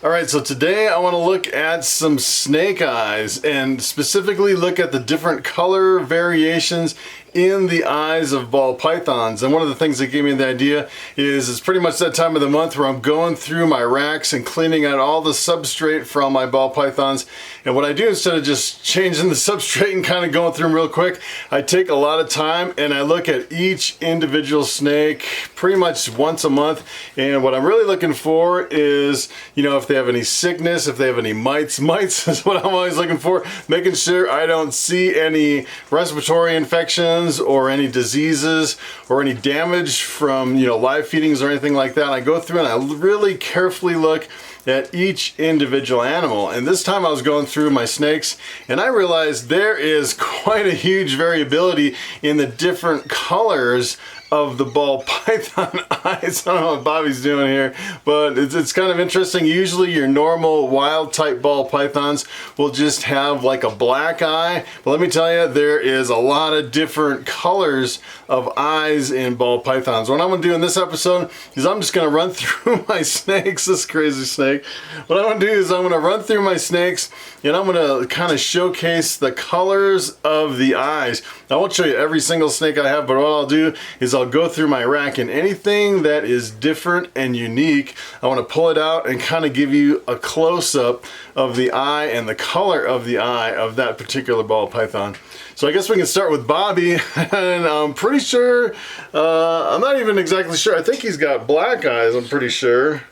Alright, so today I want to look at some snake eyes and specifically look at the different color variations in the eyes of ball pythons. And one of the things that gave me the idea is it's pretty much that time of the month where I'm going through my racks and cleaning out all the substrate from my ball pythons. And what I do, instead of just changing the substrate and kind of going through them real quick, I take a lot of time and I look at each individual snake pretty much once a month. And what I'm really looking for is, you know, if they have any sickness, if they have any mites. Mites is what I'm always looking for, making sure I don't see any respiratory infections or any diseases or any damage from, you know, live feedings or anything like that. I go through and I really carefully look at each individual animal. And this time I was going through my snakes and I realized there is quite a huge variability in the different colors of the ball python eyes. I don't know what Bobby's doing here, but it's kind of interesting. Usually your normal wild type ball pythons will just have like a black eye, but let me tell you, there is a lot of different colors of eyes in ball pythons. What I'm gonna do in this episode is I'm just gonna run through my snakes, this crazy snake. What I'm gonna do is I'm gonna run through my snakes and I'm gonna kind of showcase the colors of the eyes. I won't show you every single snake I have, but what I'll do is I'll go through my rack and anything that is different and unique, I want to pull it out and kind of give you a close-up of the eye and the color of the eye of that particular ball python. So I guess we can start with Bobby, and I'm pretty sure, I'm not even exactly sure, I think he's got black eyes, I'm pretty sure.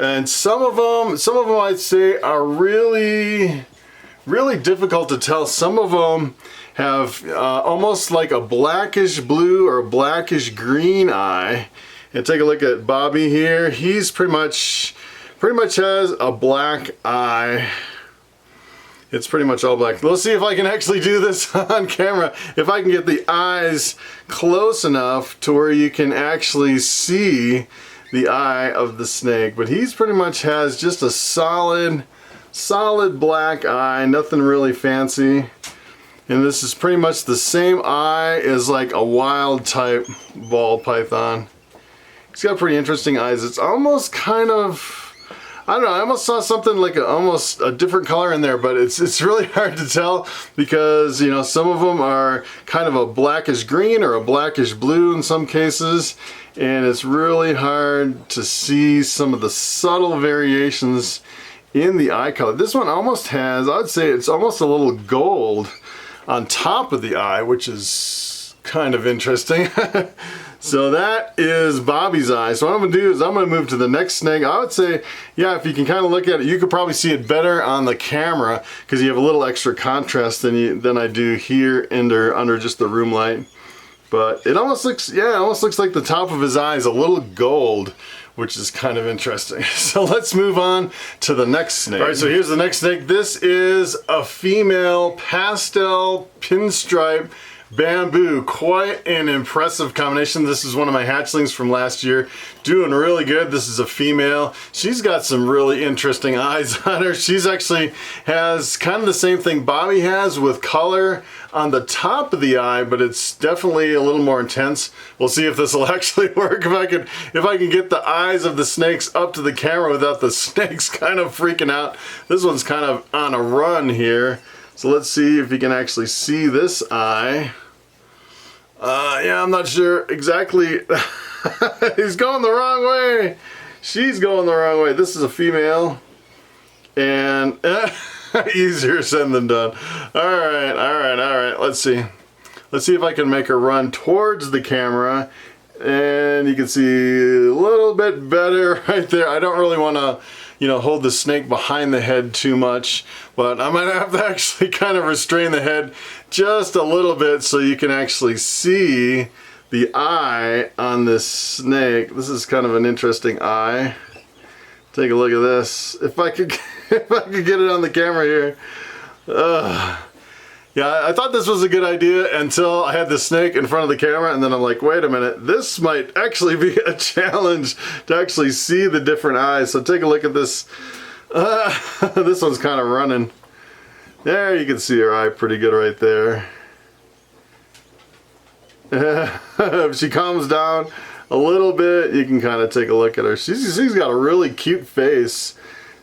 And some of them I'd say are really difficult to tell. Some of them have almost like a blackish blue or a blackish green eye. And take a look at Bobby here. He's pretty much has a black eye. It's pretty much all black. Let's see if I can actually do this on camera. If I can get the eyes close enough to where you can actually see the eye of the snake. But he's pretty much has just a solid black eye, nothing really fancy. And this is pretty much the same eye as like a wild type ball python. He's got pretty interesting eyes. It's almost kind of, I don't know, I almost saw something like almost a different color in there, but it's really hard to tell because, you know, some of them are kind of a blackish green or a blackish blue in some cases. And it's really hard to see some of the subtle variations in the eye color. This one almost has, I would say it's almost a little gold on top of the eye, which is kind of interesting. So that is Bobby's eye. So what I'm gonna do is I'm gonna move to the next snake. I would say, yeah, if you can kind of look at it, you could probably see it better on the camera because you have a little extra contrast than I do here under just the room light. But it almost looks, yeah, it almost looks like the top of his eye is a little gold, which is kind of interesting. So let's move on to the next snake. All right, so here's the next snake. This is a female pastel pinstripe bamboo. Quite an impressive combination. This is one of my hatchlings from last year. Doing really good. This is a female. She's got some really interesting eyes on her. She's actually has kind of the same thing Bobby has with color on the top of the eye, but it's definitely a little more intense. We'll see if this will actually work. If I can get the eyes of the snakes up to the camera without the snakes kind of freaking out. This one's kind of on a run here. So let's see if you can actually see this eye. Yeah, I'm not sure exactly. He's going the wrong way. She's going the wrong way. This is a female. And easier said than done. All right. Let's see. Let's see if I can make her run towards the camera. And you can see a little bit better right there. I don't really want to, you know, hold the snake behind the head too much, but I might have to actually kind of restrain the head just a little bit so you can actually see the eye on this snake. This is kind of an interesting eye. Take a look at this. If I could get it on the camera here. Yeah, I thought this was a good idea until I had the snake in front of the camera, and then I'm like, wait a minute, this might actually be a challenge to actually see the different eyes. So take a look at this. This one's kind of running. There, you can see her eye pretty good right there. If she calms down a little bit, you can kind of take a look at her. She's got a really cute face.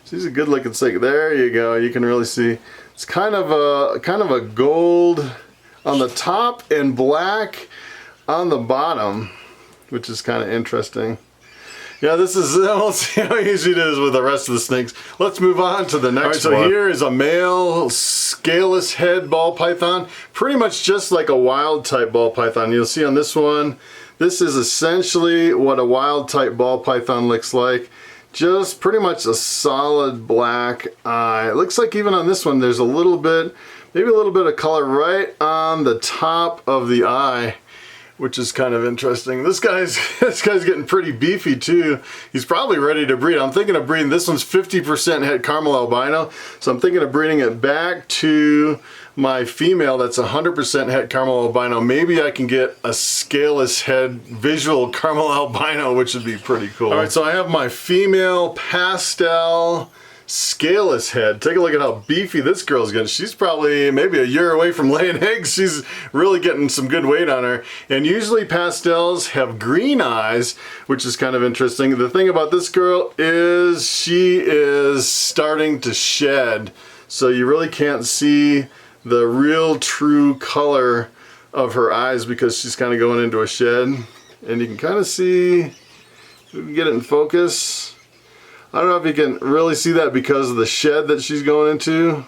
She's a good looking snake. There you go. You can really see. It's kind of a gold on the top and black on the bottom, which is kind of interesting. Yeah, this is almost how easy it is with the rest of the snakes. Let's move on to the next one. So here is a male scaleless head ball python. Pretty much just like a wild type ball python. You'll see on this one, this is essentially what a wild type ball python looks like. Just pretty much a solid black eye. It looks like even on this one there's a little bit, maybe a little bit of color right on the top of the eye, which is kind of interesting. This guy's getting pretty beefy too. He's probably ready to breed. I'm thinking of breeding, this one's 50% het caramel albino, so I'm thinking of breeding it back to my female that's 100% het caramel albino. Maybe I can get a scaleless head visual caramel albino, which would be pretty cool. All right, so I have my female pastel scaleless head. Take a look at how beefy this girl's getting. She's probably maybe a year away from laying eggs. She's really getting some good weight on her. And usually pastels have green eyes, which is kind of interesting. The thing about this girl is she is starting to shed. So you really can't see the real true color of her eyes because she's kind of going into a shed. And you can kind of see, if we can get it in focus. I don't know if you can really see that because of the shed that she's going into.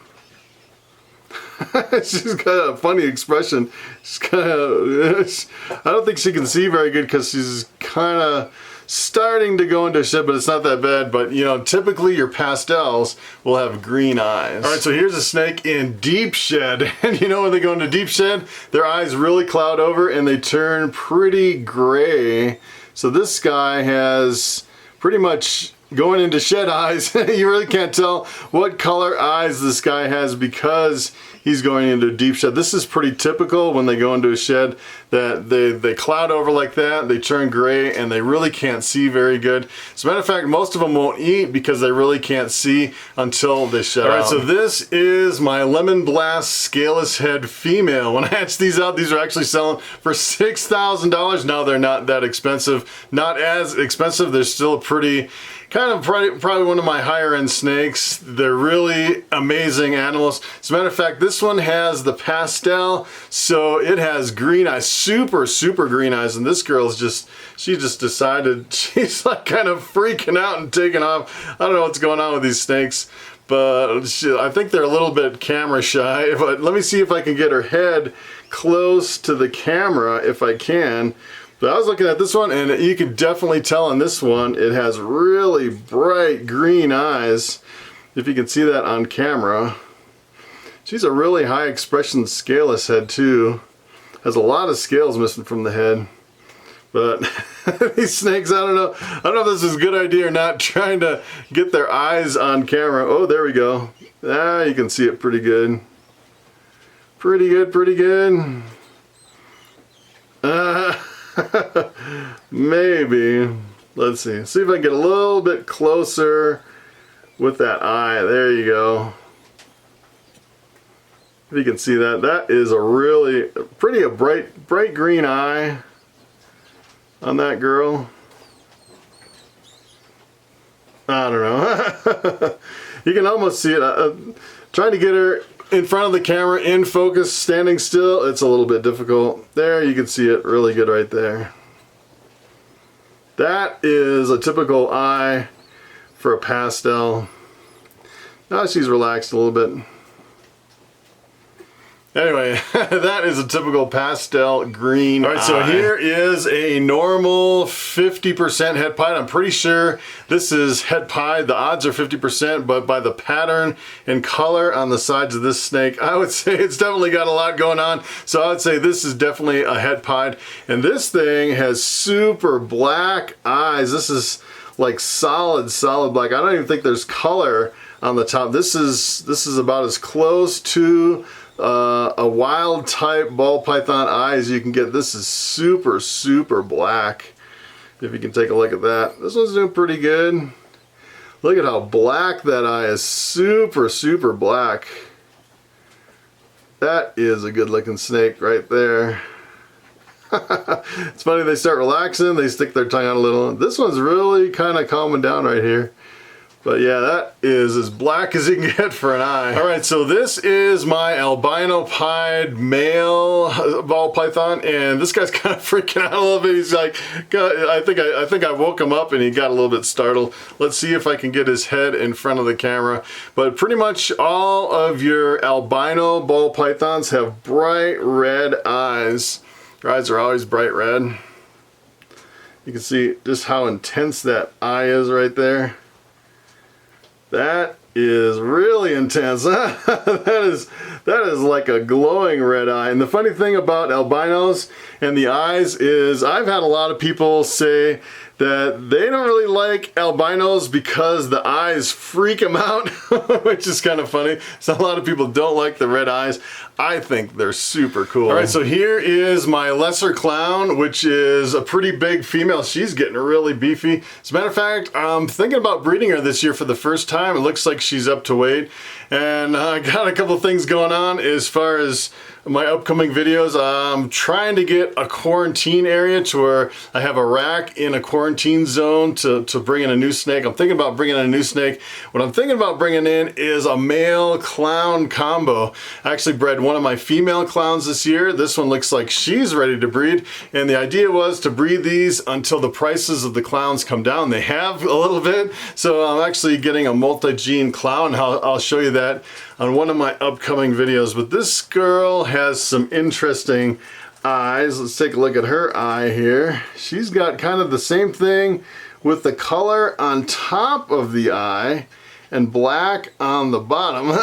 She's got a funny expression. She's kind of, I don't think she can see very good because she's kind of starting to go into a shed, but it's not that bad. But you know, typically your pastels will have green eyes. All right, so here's a snake in deep shed. And you know when they go into deep shed, their eyes really cloud over and they turn pretty gray. So this guy has pretty much going into shed eyes. You really can't tell what color eyes this guy has because he's going into a deep shed. This is pretty typical when they go into a shed, that they cloud over like that, they turn gray, and they really can't see very good. As a matter of fact, most of them won't eat because they really can't see until they shed out. All right, so this is my Lemon Blast Scaleless Head female. When I hatched these out, these are actually selling for $6,000. Now they're not that expensive. Not as expensive. They're still pretty, kind of probably one of my higher end snakes. They're really amazing animals. As a matter of fact, this one has the pastel, so it has green eyes, super green eyes, and this girl's she just decided, she's like kind of freaking out and taking off. I don't know what's going on with these snakes, but I think they're a little bit camera shy. But let me see if I can get her head close to the camera if I can. But I was looking at this one, and you can definitely tell on this one, it has really bright green eyes, if you can see that on camera. She's a really high expression scaleless head too. Has a lot of scales missing from the head. But these snakes, I don't know if this is a good idea or not, trying to get their eyes on camera. Oh, there we go. Ah, you can see it pretty good. Pretty good. Maybe. Let's see. See if I can get a little bit closer with that eye. There you go. If you can see that, that is a really a bright green eye on that girl. I don't know. You can almost see it. Trying to get her in front of the camera, in focus, standing still, it's a little bit difficult. There, you can see it really good right there. That is a typical eye for a pastel. Now she's relaxed a little bit. Anyway, that is a typical pastel green. All right, so here is a normal 50% het pied. I'm pretty sure this is het pied. The odds are 50%, but by the pattern and color on the sides of this snake, I would say it's definitely got a lot going on. So I would say this is definitely a het pied. And this thing has super black eyes. This is like solid black. I don't even think there's color on the top. This is about as close to a wild type ball python eye as you can get. This is super black. If you can take a look at that, this one's doing pretty good. Look at how black that eye is. Super black. That is a good looking snake right there. It's funny, they start relaxing, they stick their tongue out a little. This one's really kind of calming down right here. But yeah, that is as black as you can get for an eye. All right, so this is my albino pied male ball python, and this guy's kind of freaking out a little bit. He's like, I think I woke him up and he got a little bit startled. Let's see if I can get his head in front of the camera. But pretty much all of your albino ball pythons have bright red eyes. Their eyes are always bright red. You can see just how intense that eye is right there. That is really intense. that is like a glowing red eye. And the funny thing about albinos and the eyes is I've had a lot of people say that they don't really like albinos because the eyes freak them out, which is kind of funny. So a lot of people don't like the red eyes. I think they're super cool. All right, so here is my lesser clown, which is a pretty big female. She's getting really beefy. As a matter of fact, I'm thinking about breeding her this year for the first time. It looks like she's up to weight. And I got a couple things going on as far as my upcoming videos. I'm trying to get a quarantine area to where I have a rack in a quarantine zone to bring in a new snake. I'm thinking about bringing in a new snake. What I'm thinking about bringing in is a male clown combo. I actually bred one of my female clowns this year. This one looks like she's ready to breed, and the idea was to breed these until the prices of the clowns come down. They have a little bit, so I'm actually getting a multi-gene clown. I'll show you that on one of my upcoming videos. But this girl has some interesting eyes. Let's take a look at her eye here. She's got kind of the same thing with the color on top of the eye and black on the bottom.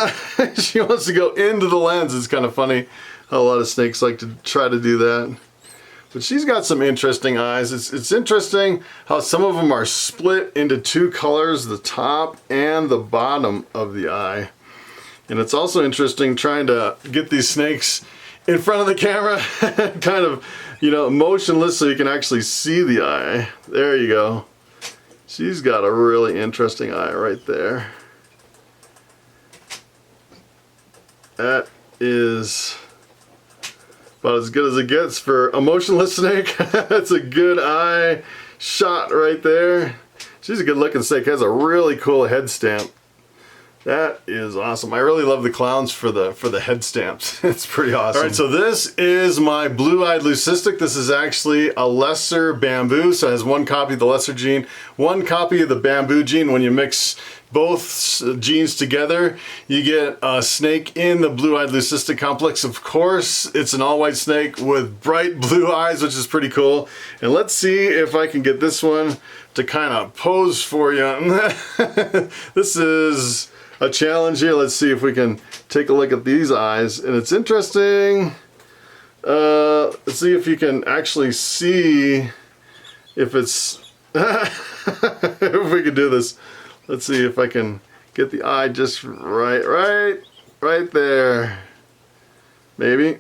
She wants to go into the lens. It's kind of funny how a lot of snakes like to try to do that. But she's got some interesting eyes. It's interesting how some of them are split into two colors, the top and the bottom of the eye. And it's also interesting trying to get these snakes in front of the camera, kind of, you know, motionless so you can actually see the eye. There you go. She's got a really interesting eye right there. That is about as good as it gets for a motionless snake. That's a good eye shot right there. She's a good looking snake. Has a really cool head stamp. That is awesome. I really love the clowns for the head stamps. It's pretty awesome. All right, so this is my blue-eyed leucistic. This is actually a lesser bamboo, so it has one copy of the lesser gene, one copy of the bamboo gene. When you mix both genes together, you get a snake in the blue-eyed leucistic complex. Of course, it's an all-white snake with bright blue eyes, which is pretty cool. And let's see if I can get this one to kind of pose for you. This is a challenge here. Let's see if we can take a look at these eyes. And it's interesting. Let's see if you can actually see if it's if we can do this. Let's see if I can get the eye just right there. Maybe.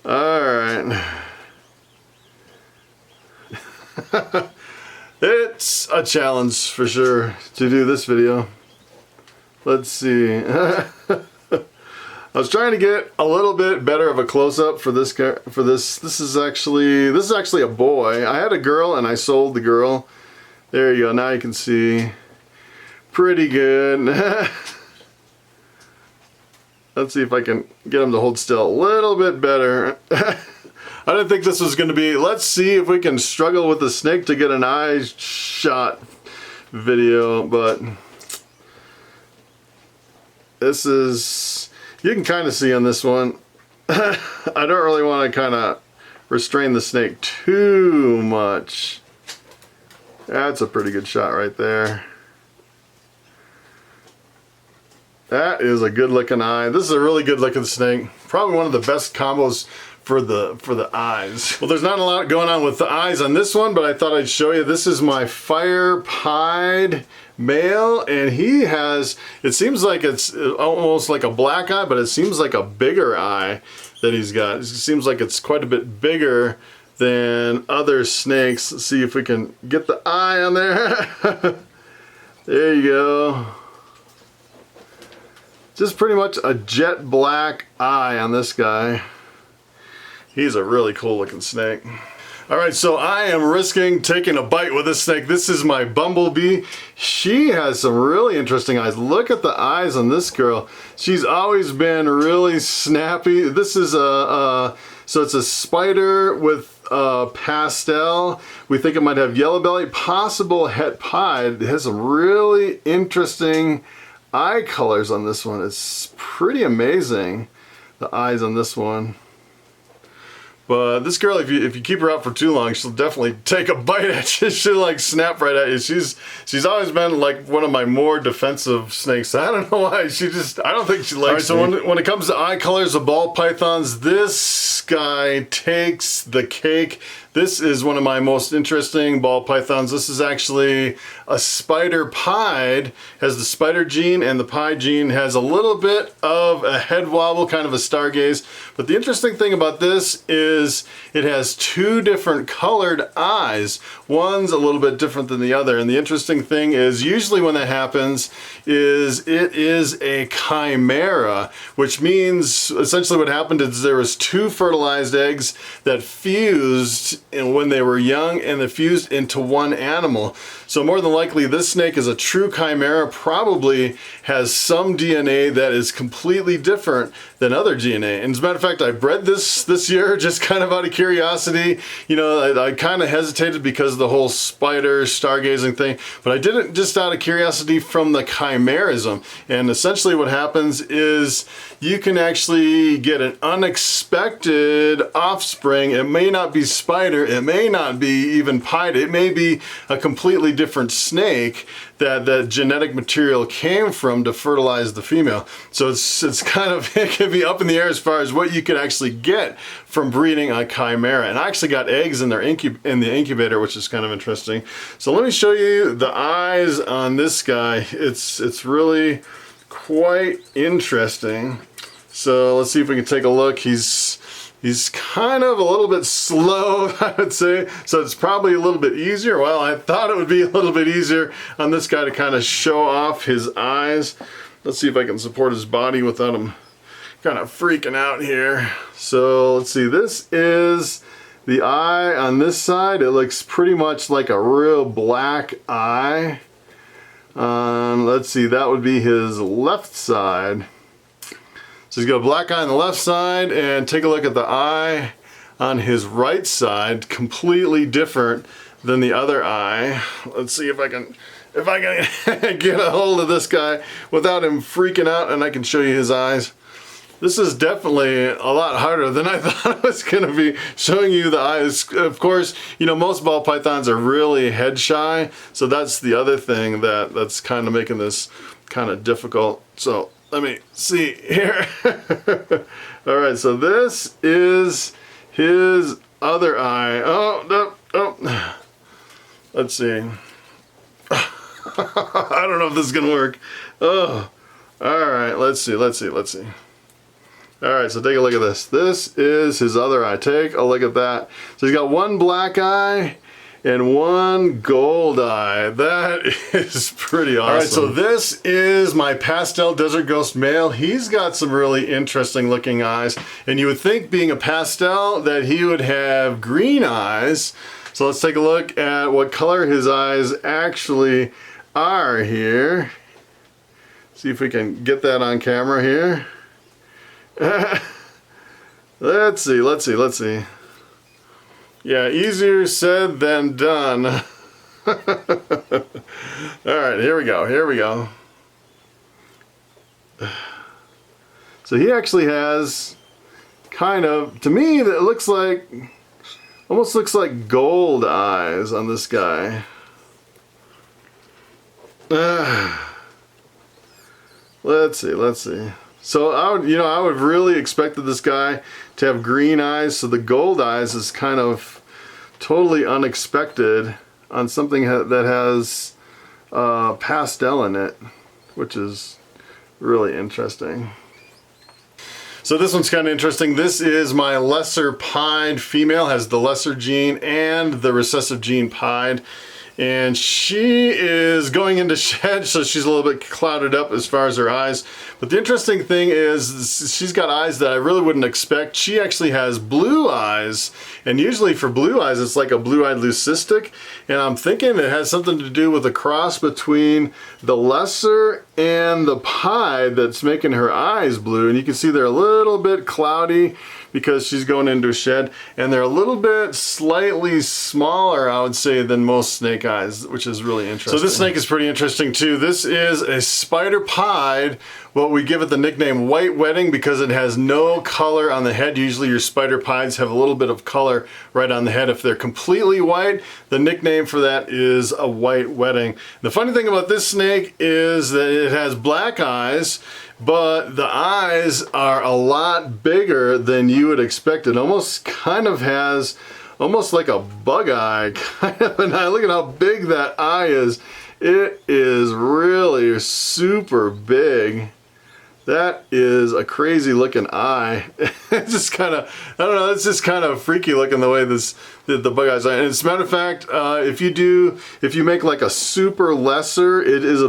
All right. It's a challenge for sure to do this video. Let's see. I was trying to get a little bit better of a close-up for this guy. This is actually a boy. I had a girl and I sold the girl. There you go. Now you can see pretty good. Let's see if I can get him to hold still a little bit better. I didn't think this was going to be, let's see if we can struggle with the snake to get an eye shot video, but this is, you can kind of see on this one. I don't really want to kind of restrain the snake too much. That's a pretty good shot right there. That is a good looking eye. This is a really good looking snake. Probably one of the best combos for the eyes. Well, there's not a lot going on with the eyes on this one, but I thought I'd show you. This is my fire pied male, and he has, it seems like it's almost like a black eye, but it seems like a bigger eye that he's got. It seems like it's quite a bit bigger than other snakes. Let's see if we can get the eye on there. There you go. Just pretty much a jet black eye on this guy. He's a really cool looking snake. All right, so I am risking taking a bite with this snake. This is my bumblebee. She has some really interesting eyes. Look at the eyes on this girl. She's always been really snappy. This is so it's a spider with pastel. We think it might have yellow belly, possible het pied. It has some really interesting eye colors on this one. It's pretty amazing, the eyes on this one. But this girl, if you keep her out for too long, she'll definitely take a bite at you. She'll like snap right at you. She's always been like one of my more defensive snakes. I don't know why. I don't think she likes me. So when it comes to eye colors of ball pythons, this guy takes the cake. This is one of my most interesting ball pythons. This is actually a spider pied, has the spider gene, and the pied gene has a little bit of a head wobble, kind of a stargaze. But the interesting thing about this is it has two different colored eyes. One's a little bit different than the other. And the interesting thing is usually when that happens is it is a chimera, which means essentially what happened is there was two fertilized eggs that fused when they were young, and they fused into one animal. So more than likely this snake is a true chimera, probably has some DNA that is completely different than other DNA. And as a matter of fact, I bred this year just kind of out of curiosity. You know, I kind of hesitated because of the whole spider stargazing thing, but I did it just out of curiosity from the chimerism. And essentially what happens is you can actually get an unexpected offspring. It may not be spider, it may not be even pied, it may be a completely different snake that genetic material came from to fertilize the female. So it's kind of, it can be up in the air as far as what you could actually get from breeding a chimera. And I actually got eggs in the incubator, which is kind of interesting. So let me show you the eyes on this guy. It's really quite interesting. So let's see if we can take a look. He's kind of a little bit slow, I would say, so it's probably a little bit easier. Well, I thought it would be a little bit easier on this guy to kind of show off his eyes. Let's see if I can support his body without him kind of freaking out here. So let's see, this is the eye on this side. It looks pretty much like a real black eye. Let's see, that would be his left side. So he's got a black eye on the left side, and take a look at the eye on his right side, completely different than the other eye. Let's see if I can get a hold of this guy without him freaking out, and I can show you his eyes. This is definitely a lot harder than I thought I was going to be, showing you the eyes. Of course, you know, most ball pythons are really head shy, so that's the other thing that's kind of making this kind of difficult. So let me see here. All right, so this is his other eye. Oh, no, oh. Let's see. I don't know if this is gonna work. Oh, all right, let's see. All right, so take a look at this. This is his other eye. Take a look at that. So he's got one black eye and one gold eye. That is pretty awesome. All right, so this is my pastel desert ghost male. He's got some really interesting looking eyes, and you would think, being a pastel, that he would have green eyes. So let's take a look at what color his eyes actually are here. See if we can get that on camera here. Let's see. Yeah, easier said than done. All right, here we go. So he actually has kind of, to me, that looks like, almost looks like gold eyes on this guy. Let's see. So I would really expected this guy to have green eyes, so the gold eyes is kind of totally unexpected on something that has pastel in it, which is really interesting. So this one's kind of interesting. This is my lesser pied female, has the lesser gene and the recessive gene pied. and she is going into shed, so she's a little bit clouded up as far as her eyes. But the interesting thing is she's got eyes that I really wouldn't expect. She actually has blue eyes, and usually for blue eyes it's like a blue-eyed leucistic, and I'm thinking it has something to do with a cross between the lesser and the pied that's making her eyes blue. And you can see they're a little bit cloudy because she's going into a shed, and they're a little bit slightly smaller, I would say, than most snake eyes, which is really interesting. So this snake is pretty interesting too. This is a spider pied. Well, we give it the nickname white wedding because it has no color on the head. Usually your spider pieds have a little bit of color right on the head. If they're completely white, the nickname for that is a white wedding. The funny thing about this snake is that it has black eyes, but the eyes are a lot bigger than you would expect. It almost kind of has almost like a bug eye kind of an eye. Look at how big that eye is. It is really super big. That is a crazy looking eye. It's just kind of, I don't know, it's just kind of freaky looking the way the bug eyes are. And as a matter of fact, if you make like a super lesser, it's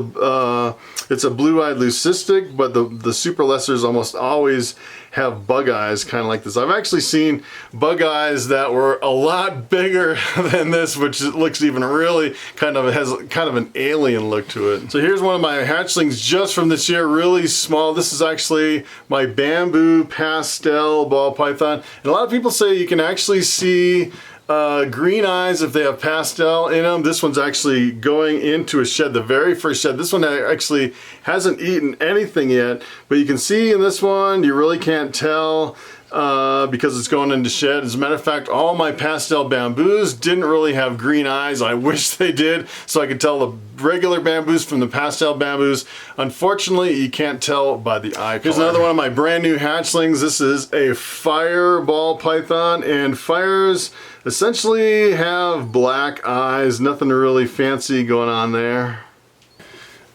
a blue-eyed leucistic, but the super lessers almost always have bug eyes kind of like this. I've actually seen bug eyes that were a lot bigger than this, which looks even really has kind of an alien look to it. So here's one of my hatchlings just from this year, really small. This is actually my bamboo pastel ball python. And a lot of people say you can actually see green eyes if they have pastel in them. This one's actually going into a shed, the very first shed. This one actually hasn't eaten anything yet, but you can see in this one, you really can't tell because it's going into shed. As a matter of fact, all my pastel bamboos didn't really have green eyes. I wish they did, so I could tell the regular bamboos from the pastel bamboos. Unfortunately, you can't tell by the eye color. Here's another one of my brand new hatchlings. This is a fireball python, and fires essentially have black eyes, nothing really fancy going on there.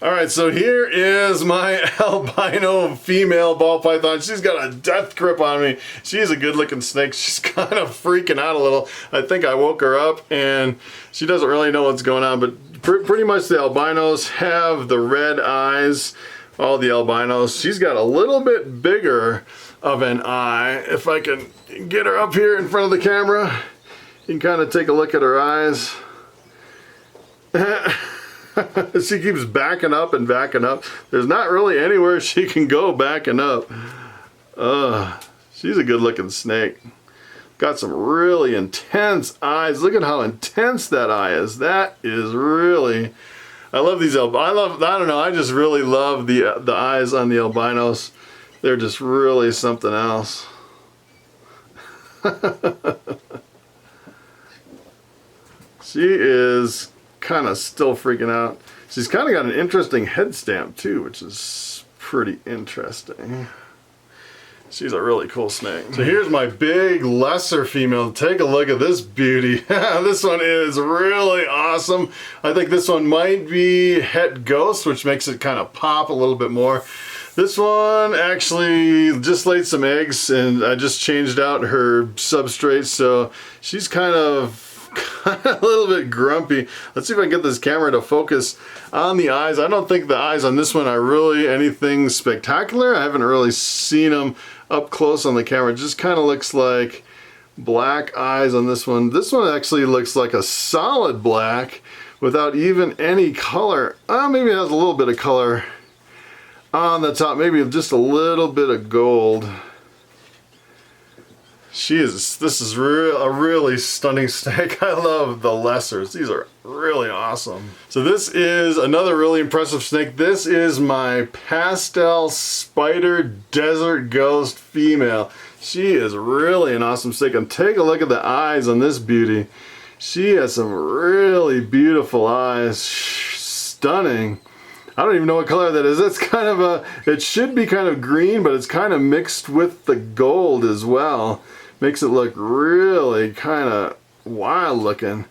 Alright, so here is my albino female ball python. She's got a death grip on me. She's a good looking snake. She's kind of freaking out a little. I think I woke her up and she doesn't really know what's going on, but pretty much the albinos have the red eyes, all the albinos. She's got a little bit bigger of an eye. If I can get her up here in front of the camera, you can kind of take a look at her eyes. She keeps backing up and backing up. There's not really anywhere she can go backing up. She's a good looking snake. Got some really intense eyes. Look at how intense that eye is. That is really, I love these I don't know, I just really love the eyes on the albinos. They're just really something else. She is kind of still freaking out. She's kind of got an interesting head stamp too, which is pretty interesting. She's a really cool snake. So here's my big lesser female. Take a look at this beauty. This one is really awesome. I think this one might be het ghost, which makes it kind of pop a little bit more. This one actually just laid some eggs, and I just changed out her substrate, so she's kind of a little bit grumpy. Let's see if I can get this camera to focus on the eyes. I don't think the eyes on this one are really anything spectacular. I haven't really seen them up close on the camera. It just kind of looks like black eyes on this one. This one actually looks like a solid black without even any color. Maybe it has a little bit of color on the top, maybe just a little bit of gold. This is a really stunning snake. I love the lessers. These are really awesome. So this is another really impressive snake. This is my pastel spider desert ghost female. She is really an awesome snake. And take a look at the eyes on this beauty. She has some really beautiful eyes. Stunning. I don't even know what color that is. That's kind of it should be kind of green, but it's kind of mixed with the gold as well. Makes it look really kind of wild looking.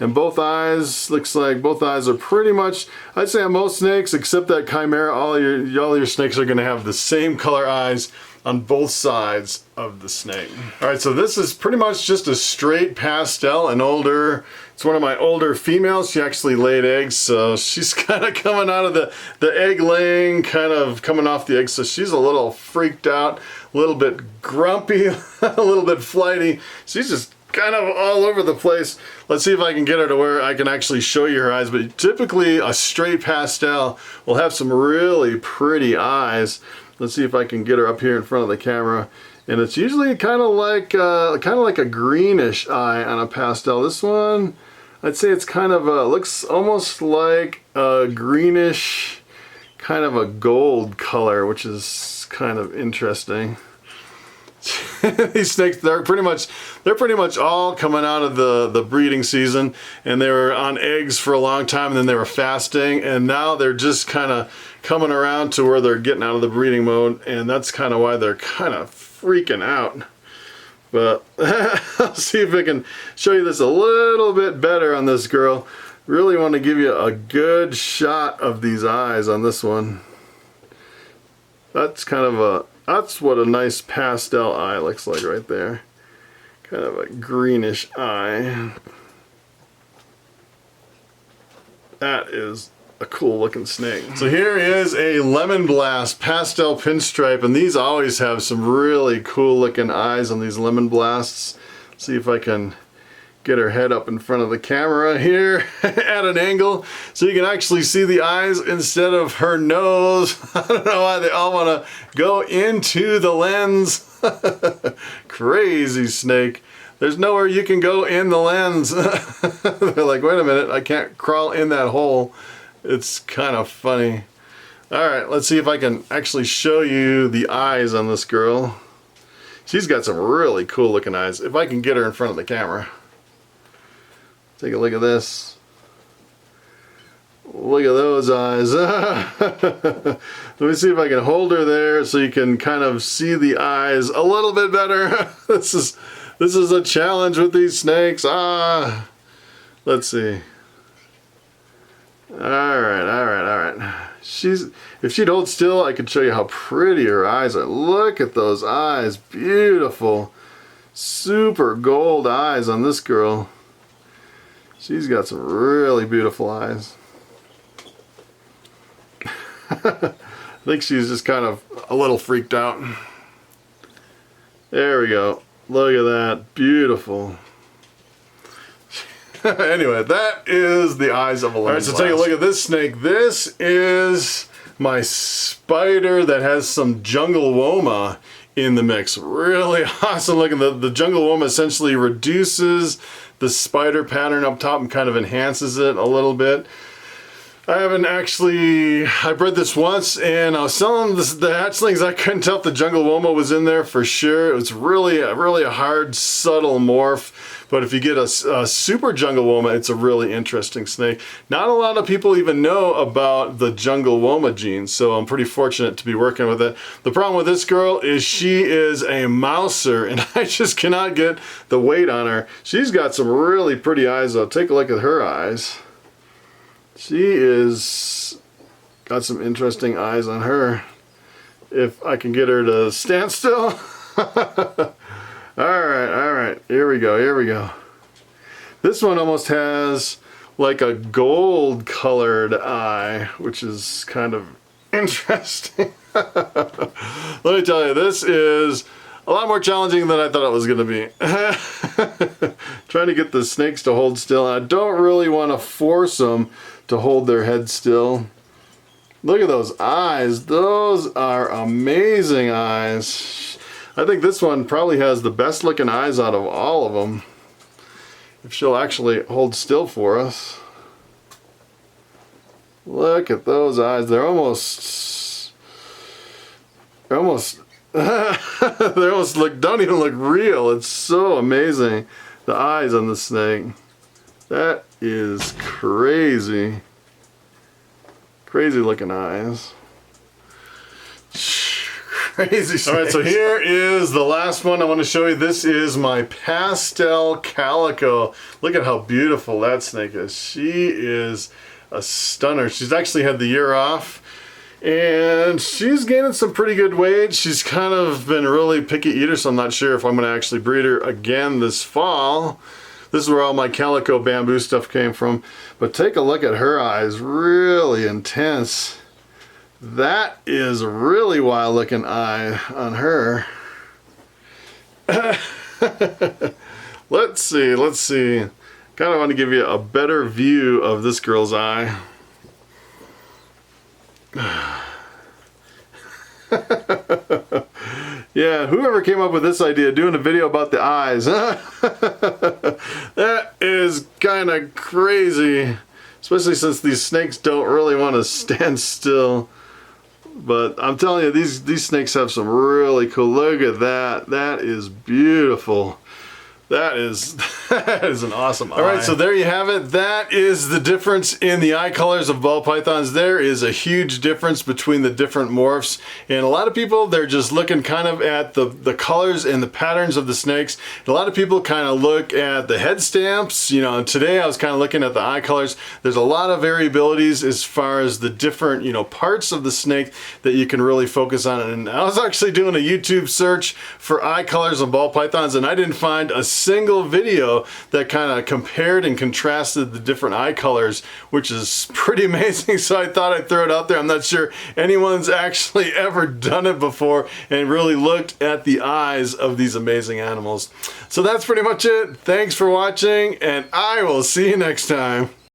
And both eyes, looks like both eyes are pretty much, I'd say on most snakes, except that Chimera, all your snakes are gonna have the same color eyes on both sides of the snake. All right, so this is pretty much just a straight pastel, an older It's one of my older females. She actually laid eggs, so she's kind of coming out of the egg laying, kind of coming off the egg. So she's a little freaked out, a little bit grumpy, a little bit flighty. She's just kind of all over the place. Let's see if I can get her to where I can actually show you her eyes. But typically a straight pastel will have some really pretty eyes. Let's see if I can get her up here in front of the camera. And it's usually kind of like a greenish eye on a pastel. This one, I'd say it's kind of looks almost like a greenish, kind of a gold color, which is kind of interesting. These snakes, they're pretty much all coming out of the breeding season, and they were on eggs for a long time, and then they were fasting, and now they're just kind of coming around to where they're getting out of the breeding mode, and that's kind of why they're kind of freaking out. But I'll see if I can show you this a little bit better on this girl. Really want to give you a good shot of these eyes on this one. That's that's what a nice pastel eye looks like right there. Kind of a greenish eye. That is a cool looking snake. So here is a Lemon Blast pastel pinstripe, and these always have some really cool looking eyes on these Lemon Blasts. Let's see if I can get her head up in front of the camera here at an angle so you can actually see the eyes instead of her nose. I don't know why they all want to go into the lens. Crazy snake. There's nowhere you can go in the lens. They're like, wait a minute, I can't crawl in that hole. It's kind of funny. Alright, let's see if I can actually show you the eyes on this girl. She's got some really cool looking eyes. If I can get her in front of the camera. Take a look at this. Look at those eyes. Let me see if I can hold her there so you can kind of see the eyes a little bit better. This is a challenge with these snakes. Let's see. Alright. If she'd hold still, I could show you how pretty her eyes are. Look at those eyes. Beautiful. Super gold eyes on this girl. She's got some really beautiful eyes. I think she's just kind of a little freaked out. There we go. Look at that. Beautiful. Anyway, that is the eyes of a lemon blast. Alright, so take a look at this snake. This is my spider that has some jungle woma in the mix. Really awesome looking. The jungle woma essentially reduces the spider pattern up top and kind of enhances it a little bit. I bred this once and I was selling the hatchlings. I couldn't tell if the jungle woma was in there for sure. It was really a hard, subtle morph. But if you get a super jungle woma, it's a really interesting snake. Not a lot of people even know about the jungle woma gene, so I'm pretty fortunate to be working with it. The problem with this girl is she is a mouser, and I just cannot get the weight on her. She's got some really pretty eyes though. Take a look at her eyes. She is got some interesting eyes on her. If I can get her to stand still. Alright, here we go. This one almost has like a gold colored eye, which is kind of interesting. Let me tell you, this is a lot more challenging than I thought it was going to be. Trying to get the snakes to hold still. I don't really want to force them to hold their head still. Look at those eyes. Those are amazing eyes. I think this one probably has the best looking eyes out of all of them. If she'll actually hold still for us. Look at those eyes. They're almost don't even look real. It's so amazing. The eyes on this snake. That is crazy. Crazy looking eyes. Crazy snakes. Alright, so here is the last one I want to show you. This is my Pastel Calico. Look at how beautiful that snake is. She is a stunner. She's actually had the year off, and she's gaining some pretty good weight. She's kind of been a really picky eater, so I'm not sure if I'm going to actually breed her again this fall. This is where all my calico bamboo stuff came from. But take a look at her eyes, really intense. That is a really wild looking eye on her. Let's see. Kind of want to give you a better view of this girl's eye. Yeah, whoever came up with this idea, doing a video about the eyes, that is kind of crazy. Especially since these snakes don't really want to stand still. But I'm telling you, these snakes have some really cool, look at that. That is beautiful. That is an awesome eye. All right, so there you have it. That is the difference in the eye colors of ball pythons. There is a huge difference between the different morphs. And a lot of people, they're just looking kind of at the colors and the patterns of the snakes. And a lot of people kind of look at the head stamps. You know, today I was kind of looking at the eye colors. There's a lot of variabilities as far as the different, you know, parts of the snake that you can really focus on. And I was actually doing a YouTube search for eye colors of ball pythons, and I didn't find a single video that kind of compared and contrasted the different eye colors, which is pretty amazing. So I thought I'd throw it out there. I'm not sure anyone's actually ever done it before and really looked at the eyes of these amazing animals. So that's pretty much it. Thanks for watching, and I will see you next time.